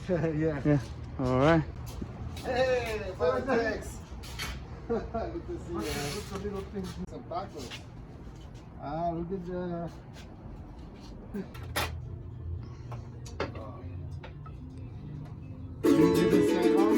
Yeah. Yeah. All right. Hey, Brother Tex. Good to see you. What's the little thing? Some tacos. Ah, look at the. You been staying home?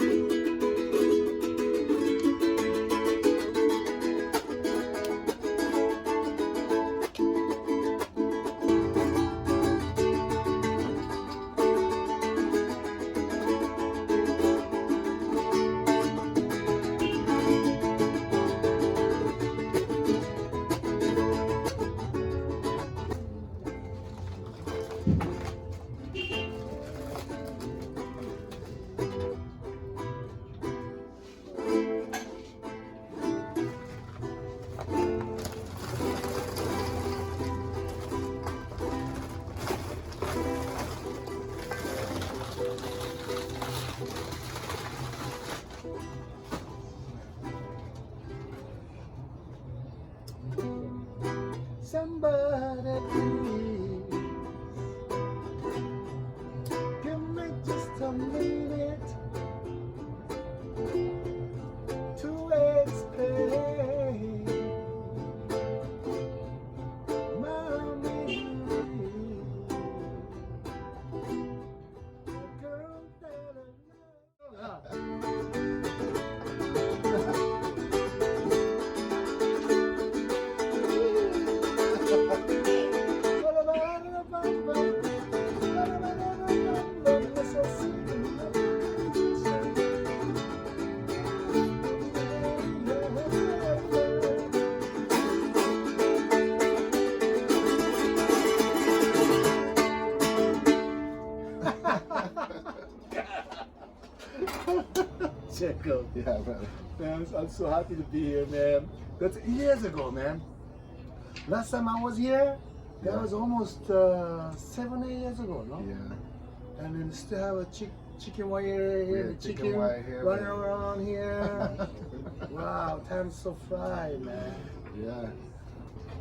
Somebody please give me just a minute to explain my misery. The girl that I love. Checo. Yeah, brother. Man, I'm so happy to be here, man. That's years ago, man. Last time I was here, that was almost 7, 8 years ago, no? Yeah. And then still have a chicken wire here, chicken running around here. Wow, time's so fly, man. Yeah.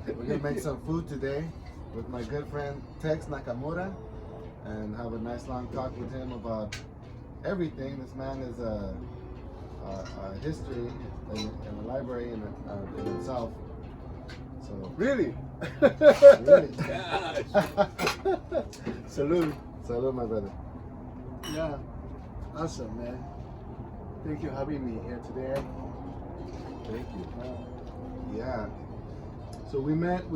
We're gonna make some food today with my good friend Tex Nakamura and have a nice long talk with him about everything. This man is a history and a library in himself. So really? Really? Salute. Salute, my brother. Yeah. Awesome, man. Thank you for having me here today. Thank you. Yeah. So we met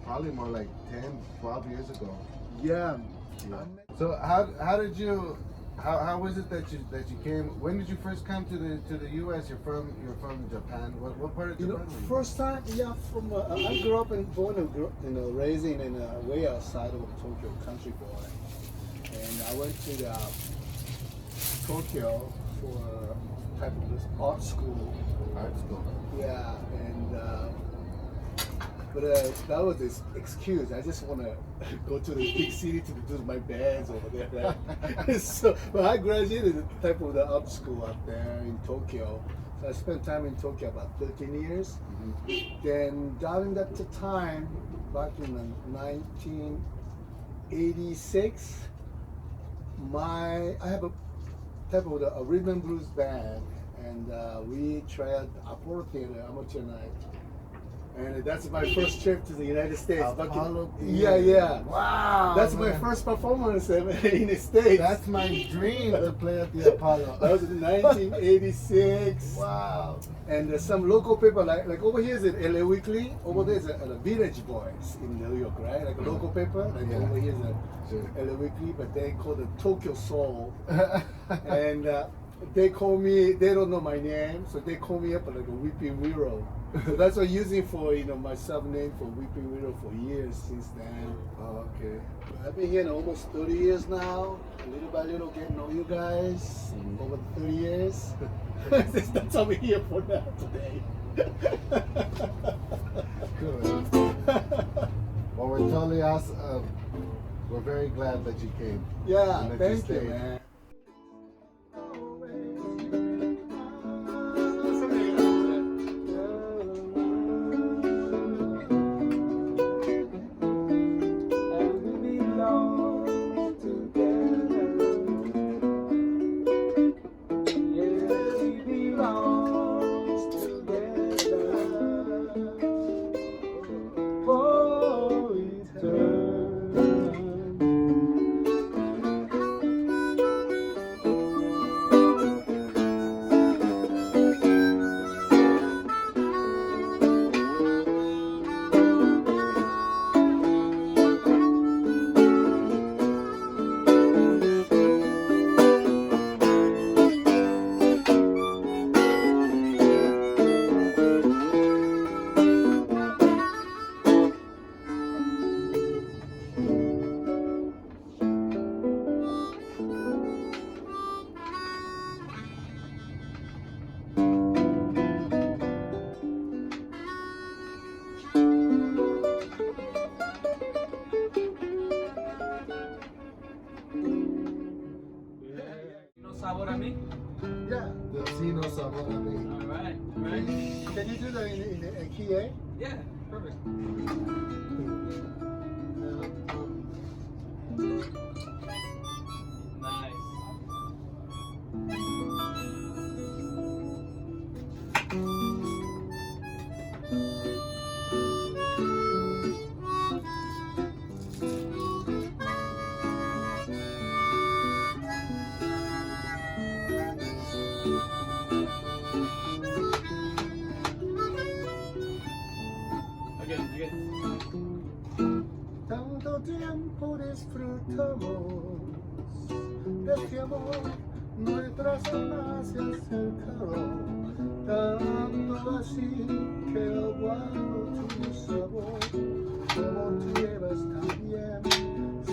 probably more like 10, 12 years ago. Yeah. So how did you how was it that you came? When did you first come to the U.S.? You're from Japan. What part of Japan? First time, yeah, from I grew up and born and raised in way outside of Tokyo, country boy, and I went to Tokyo for type of this art school. Art school. Yeah, and. But that was this excuse. I just want to go to the big city to do my bands over there. Right? So, but I graduated type of the art school up there in Tokyo. So I spent time in Tokyo about 13 years. Mm-hmm. Then during that time, back in 1986, I have a type of a rhythm and blues band, and we tried Apollo Theater amateur night. And that's my first trip to the United States. Yeah. Wow. That's my first performance in the States. That's my dream to play at the Apollo. That was in 1986. Wow. And some local paper, like over here is LA Weekly. Over there is a Village Voice in New York, right? Like a local paper. Like over here is a LA Weekly, but they call it Tokyo Soul. And they call me, they don't know my name, so they call me up like a Weeping Willow. So that's what I'm using for, my sub-name for Weeping Willow for years since then. Oh, okay. I've been here almost 30 years now. Little by little getting to know you guys over 30 years. That's what we're here for now today. Good. Well, we're totally awesome. We're very glad that you came. Yeah, thank you, man. Together. sabor a mí. Yeah, the Sino sabor a mí. All right, right. Can you do that in key A? Yeah, perfect. Nice. Again. Tanto tiempo disfrutamos de este amor, nuestras almas se acercaron, tanto así que aguardo tu sabor, como tú llevas también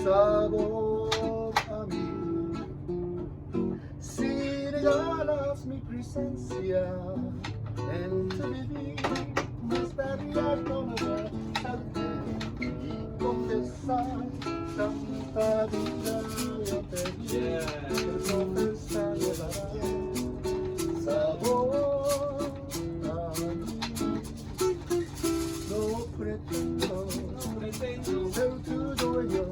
sabor a mí. Si regalas mi presencia en tu vivir, me estaría conocerte y confesar tanta vida yo te di. El confesar llevará sabor a mí. No pretendo ser tu dueño,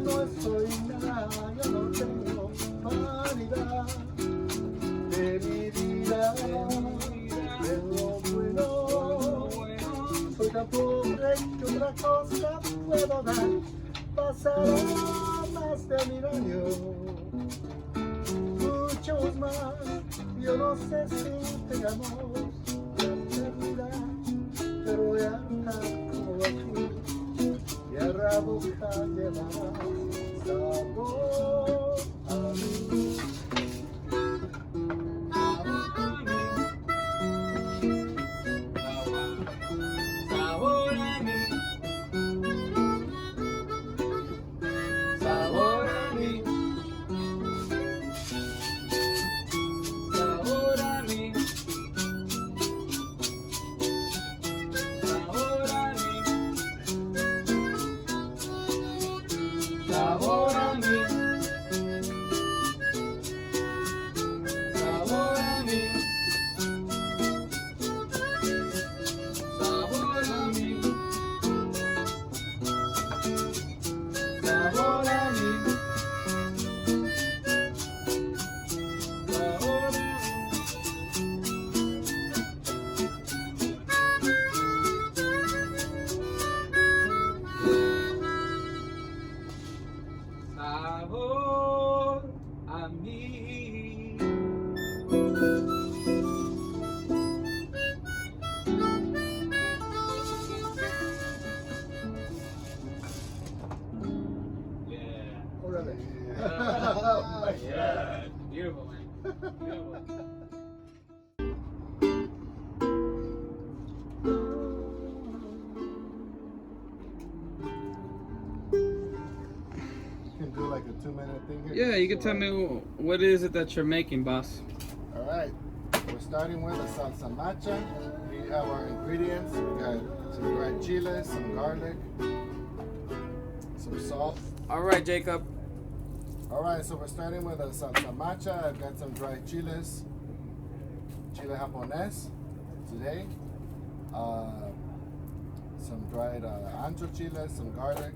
no soy nada, yo no tengo vanidad de mi vida. Soy tan pobre que otra cosa puedo dar. Pasará más de 1000 años, muchos más. Yo no sé si tengamos la eternidad, pero voy a estar como aquí y a la boca llevará sabor a mí. Yeah, beautiful, man. Beautiful. You can do like a 2-minute thing here. Yeah, you can tell me what is it that you're making, boss. All right, we're starting with the salsa macha. We have our ingredients. We got some dried chiles, some garlic, some salt. All right, Jacob. All right, so we're starting with the salsa macha. I've got some dried chiles, chile japonés today, some dried ancho chiles, some garlic,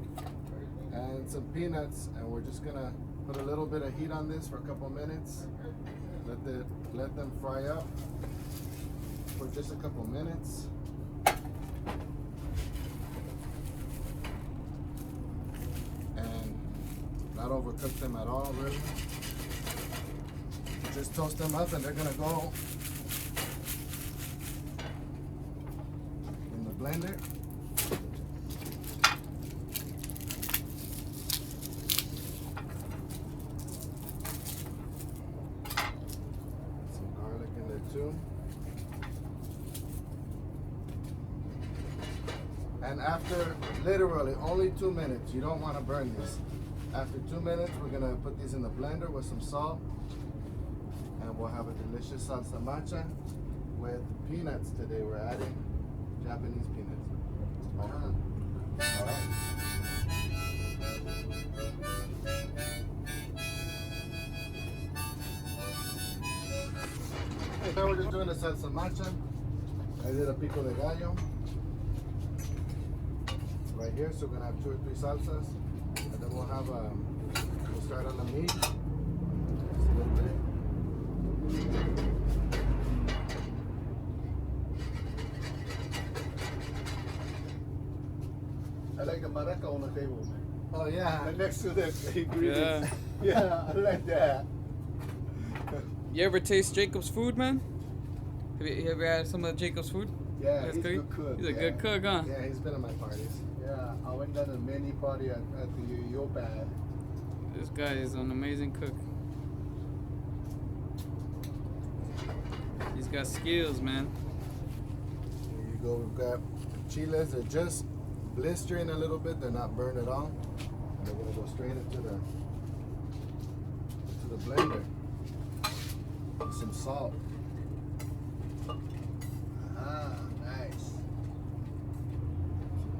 and some peanuts. And we're just gonna put a little bit of heat on this for a couple minutes. Let them fry up for just a couple minutes. Not overcook them at all, really. Just toast them up and they're gonna go in the blender. Some garlic in there too. And after literally only 2 minutes, you don't want to burn this. After 2 minutes, we're gonna put these in the blender with some salt, and we'll have a delicious salsa macha with peanuts today. We're adding Japanese peanuts. All right. Now we're just doing a salsa macha. I did a pico de gallo right here, so we're gonna have 2 or 3 salsas, and then we'll have we'll start on the meat. Just a little bit. I like the maraca on the table, man. Oh yeah. And next to the ingredients. Yeah, I like that. You ever taste Jacob's food, man? Have you ever had some of Jacob's food? Yeah, That's he's a good. good cook. He's a yeah. good cook, huh? Yeah, he's been at my parties. Yeah, I went down to many party at the Yopad. This guy is an amazing cook. He's got skills, man. Here you go. We've got chiles. They're just blistering a little bit. They're not burned at all. And they're gonna go straight into the blender. With some salt. Ah, nice.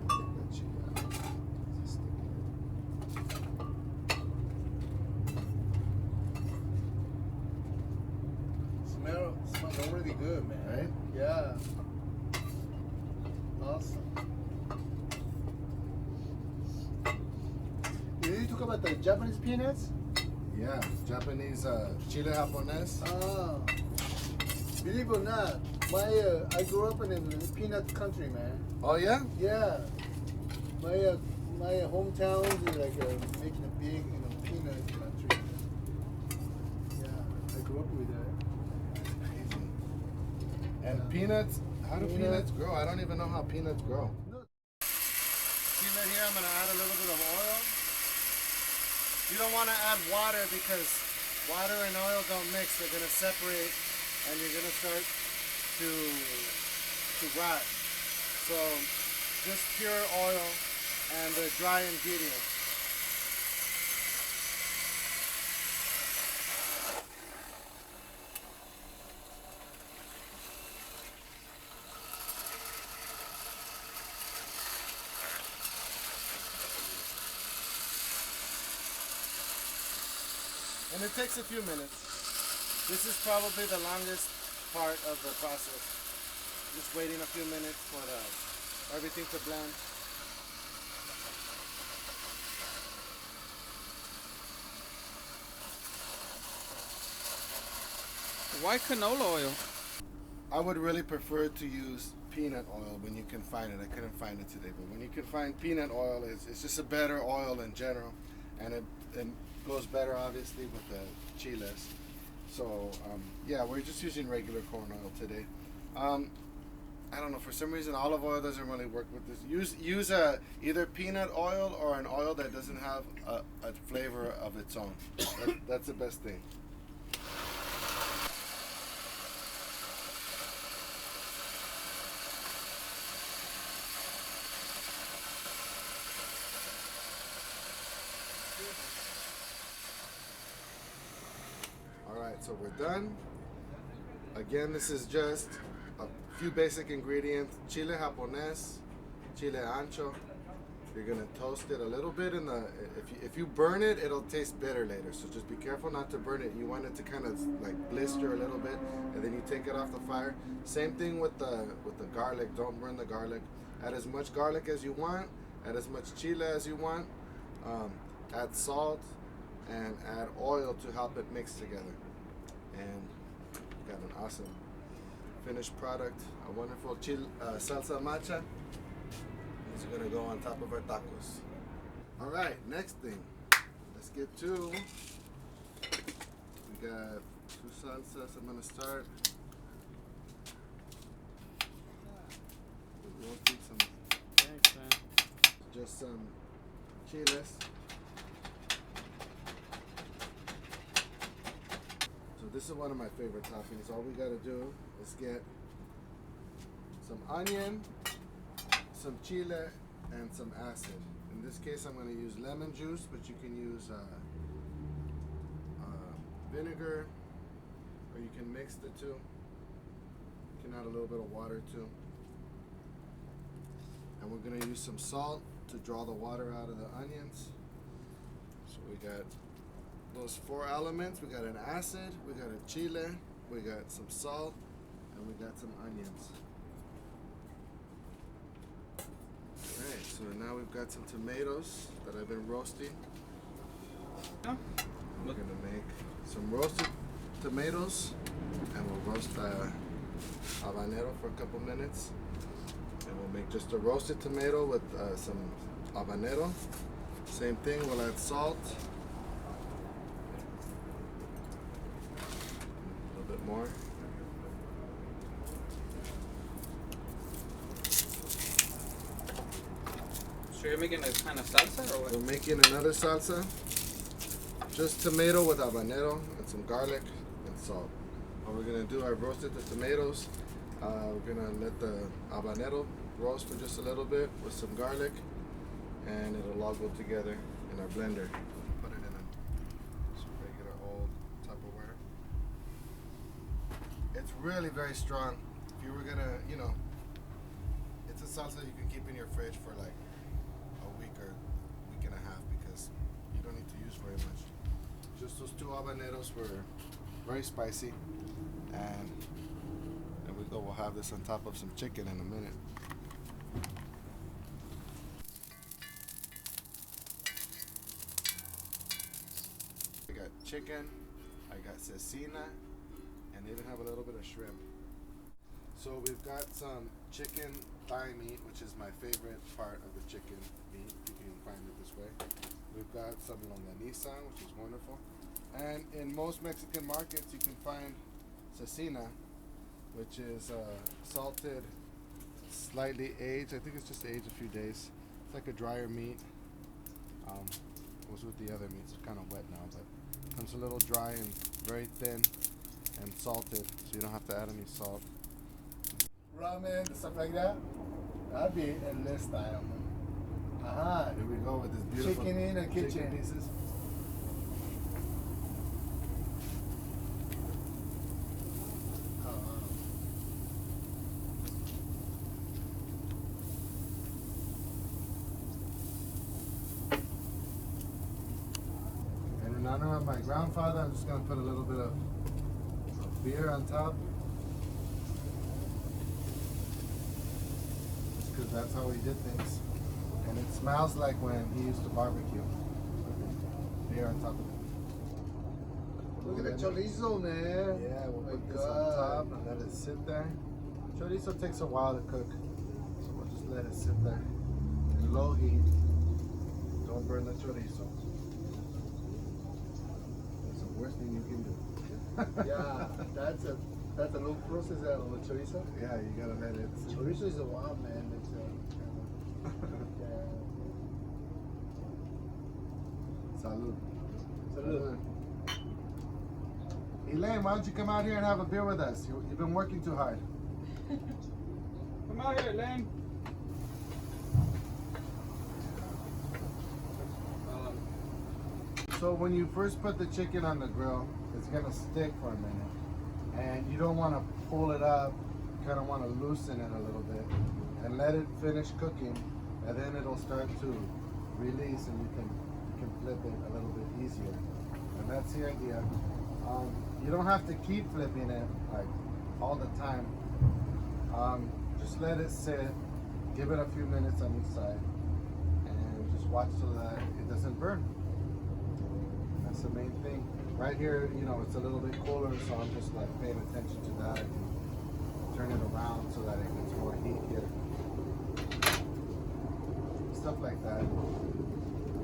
Take that chile out. It's sticky. Smells already good, man. Right? Yeah. Awesome. Did you talk about the Japanese peanuts? Yeah, Japanese chile japonés. Ah. Believe it or not, I grew up in a peanut country, man. Oh yeah? Yeah. My hometown is like making a big, peanut country. Yeah, I grew up with that. Crazy. And Yeah. peanuts, how do Peanut. peanuts grow? I don't even know how peanuts grow. Chile here, I'm going to add a little bit of oil. You don't want to add water because water and oil don't mix. They're going to separate and you're going to start to rot. So just pure oil and the dry ingredients. And it takes a few minutes. This is probably the longest part of the process. Just waiting a few minutes for everything to blend. Why canola oil? I would really prefer to use peanut oil when you can find it. I couldn't find it today, but when you can find peanut oil, it's just a better oil in general, and it goes better obviously with the chiles. So yeah, we're just using regular corn oil today. I don't know, for some reason olive oil doesn't really work with this. Use either peanut oil or an oil that doesn't have a flavor of its own. That's the best thing. Alright, so we're done. Again, this is just a few basic ingredients. Chile japonés, chile ancho. You're gonna toast it a little bit in the, if you burn it, it'll taste bitter later. So just be careful not to burn it. You want it to kind of like blister a little bit, and then you take it off the fire. Same thing with the garlic. Don't burn the garlic. Add as much garlic as you want. Add as much chile as you want. Add salt and add oil to help it mix together. And got an awesome finished product. A wonderful salsa macha. These are gonna go on top of our tacos. All right, next thing. Let's get to. We got 2 salsas. I'm gonna start. We'll take some. Thanks, man. Just some chiles. So this is one of my favorite toppings. All we gotta do is get some onion, some chile, and some acid. In this case, I'm gonna use lemon juice, but you can use vinegar, or you can mix the two. You can add a little bit of water too. And we're gonna use some salt to draw the water out of the onions. So we got those 4 elements. We got an acid, we got a chile, we got some salt, And we got some onions. Alright, so now we've got some tomatoes that I've been roasting. Yeah. We're gonna make some roasted tomatoes, and we'll roast habanero for a couple minutes. And we'll make just a roasted tomato with some habanero. Same thing, we'll add salt. A little bit more. So you're making a kind of salsa or what? We're making another salsa. Just tomato with habanero and some garlic and salt. What we're gonna do, I've roasted the tomatoes. We're gonna let the habanero roast for just a little bit with some garlic, and it'll all go together in our blender. Put it in a just regular old Tupperware. It's really very strong. If you were gonna, it's a salsa you can keep in your fridge for like a week or week and a half because you don't need to use very much. Just those two habaneros were very spicy, and there we go. We'll have this on top of some chicken in a minute. I got chicken, I got cecina, and even have a little bit of shrimp. So we've got some chicken thigh meat, which is my favorite part of the chicken meat. You can find it this way. We've got some longaniza, which is wonderful. And in most Mexican markets, you can find cecina, which is salted, slightly aged. I think it's just aged a few days. It's like a drier meat. It was with the other meats. It's kind of wet now, but it comes a little dry and very thin and salted, so you don't have to add any salt. Ramen, stuff like that. That'd be in this style. Here we go with this beautiful Chicken in a kitchen. chicken pieces. And in honor of my grandfather, I'm just gonna put a little bit of beer on top. Just because that's how he did things. And it smells like when he used to barbecue. Beer on top of it. Look at the chorizo, man. Yeah, we'll Oh my put this on top and let it sit there. Chorizo takes a while to cook, so we'll just let it sit there in low heat. Don't burn the chorizo. That's the worst thing you can do. Yeah, that's a long process of the chorizo. Yeah, you gotta let it sit. Chorizo is a wild man. It's Salud. Salud. Elaine, why don't you come out here and have a beer with us? You've been working too hard. Come out here, Elaine. So when you first put the chicken on the grill, it's gonna stick for a minute, and you don't want to pull it up. You kind of want to loosen it a little bit and let it finish cooking, and then it'll start to release, and you can flip it a little bit easier. And that's the idea. You don't have to keep flipping it like all the time. Just let it sit, give it a few minutes on each side, and just watch so that it doesn't burn. That's the main thing. Right here, it's a little bit cooler, so I'm just like paying attention to that. I can turn it around so that it gets more heat here. Stuff like that.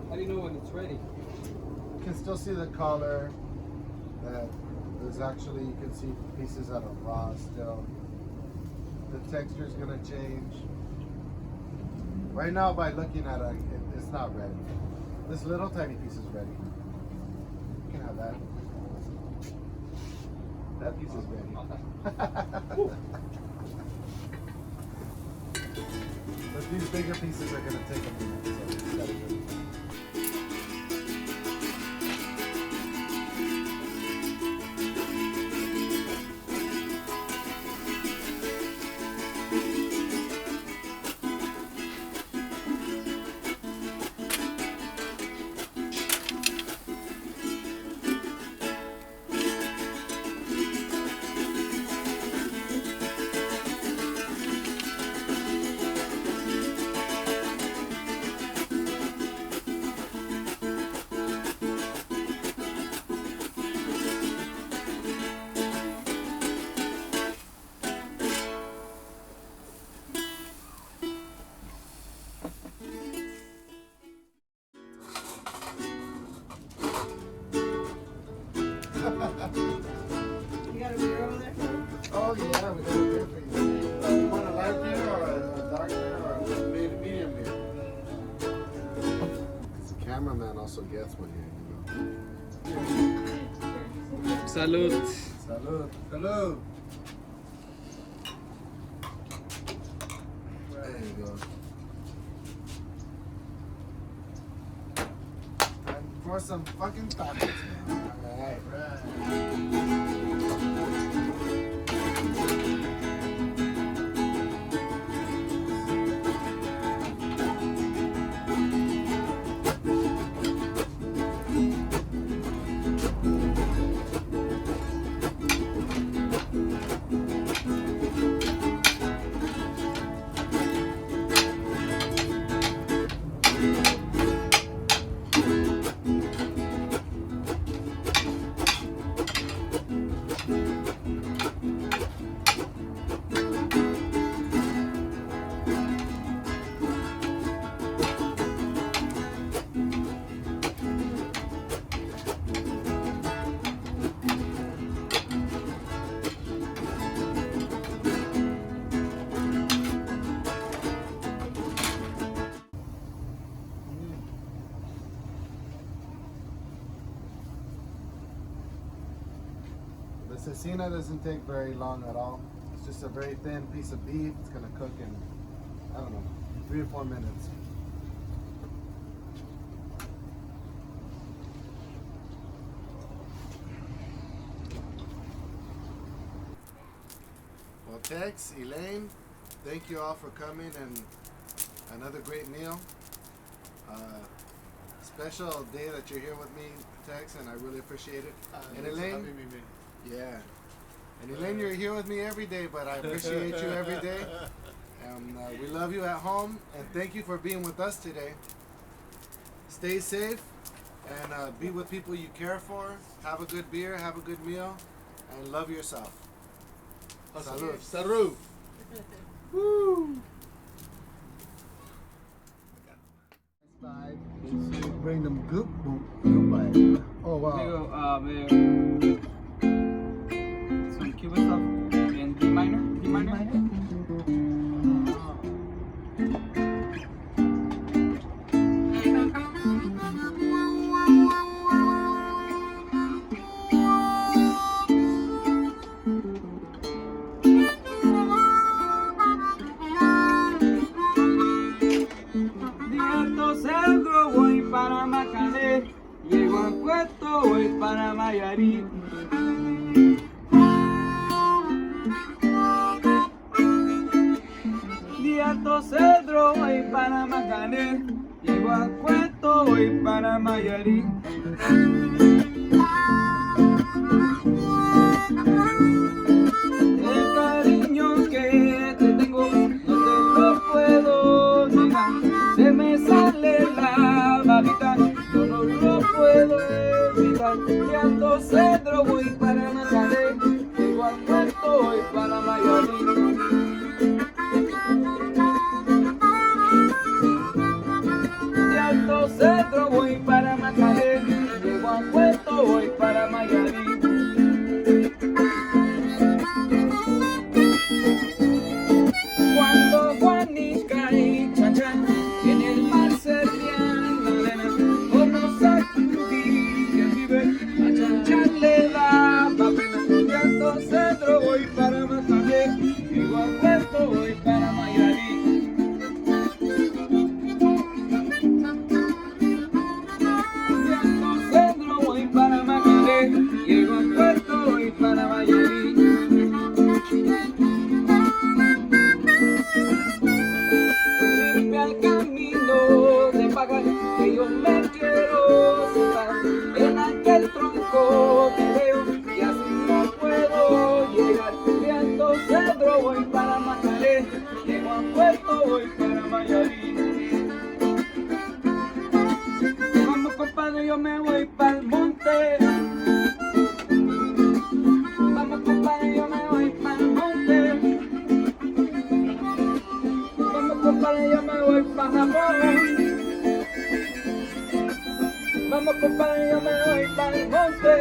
How do you know when it's ready? You can still see the color. That there's actually, you can see pieces that are raw still. The texture is gonna change. Right now, by looking at it, it's not ready. This little tiny piece is ready. You can have that. That piece is ready. But these bigger pieces are gonna take a minute, so it's gotta be. guess what here, Salud. Salud. Salud. There you go. And for some fucking tacos, man. Alright. The cecina doesn't take very long at all. It's just a very thin piece of beef. It's gonna cook in, I don't know, 3 or 4 minutes. Well, Tex, Elaine, thank you all for coming and another great meal. Special day that you're here with me, Tex, and I really appreciate it. And Elaine, yeah. And Elaine, you're here with me every day, but I appreciate you every day. And we love you at home, and thank you for being with us today. Stay safe, and be with people you care for. Have a good beer, have a good meal, and love yourself. Salud. Salud. Woo. Bring them goop by. Oh wow. Some Cuban stuff in D minor. D minor. Centro voy para Macané, llego a Puerto voy para Mayarí. Alto Cedro voy para Macané, llego a Puerto voy para Mayarí. El cariño que te tengo no te lo puedo negar. Se me sale la babita, yo no lo puedo evitar. De Alto Cedro voy para Macané, llego a Puerto voy para Mayarí. Alto Cedro voy para Macané, llego a Puerto voy para Mayarí. Cuando Juanica y Chachán en el mar se rían la arena, con los sacudí que vive a Chachán le daba pena. De Alto Cedro voy para Macané, llego a Puerto voy para Mayarí. Llego a Puerto voy para Mayarí. Limpia el camino de pagar que yo me quiero sentar en aquel tronco que veo y así no puedo llegar. De Alto Cedro voy para Macané, llego a Puerto voy para Mayarí. Vamos compadre, yo me voy para el monte. Vamos compadre, yo me voy para el monte. Vamos compadre, yo me voy para Japón. Vamos compadre, yo me voy para el monte.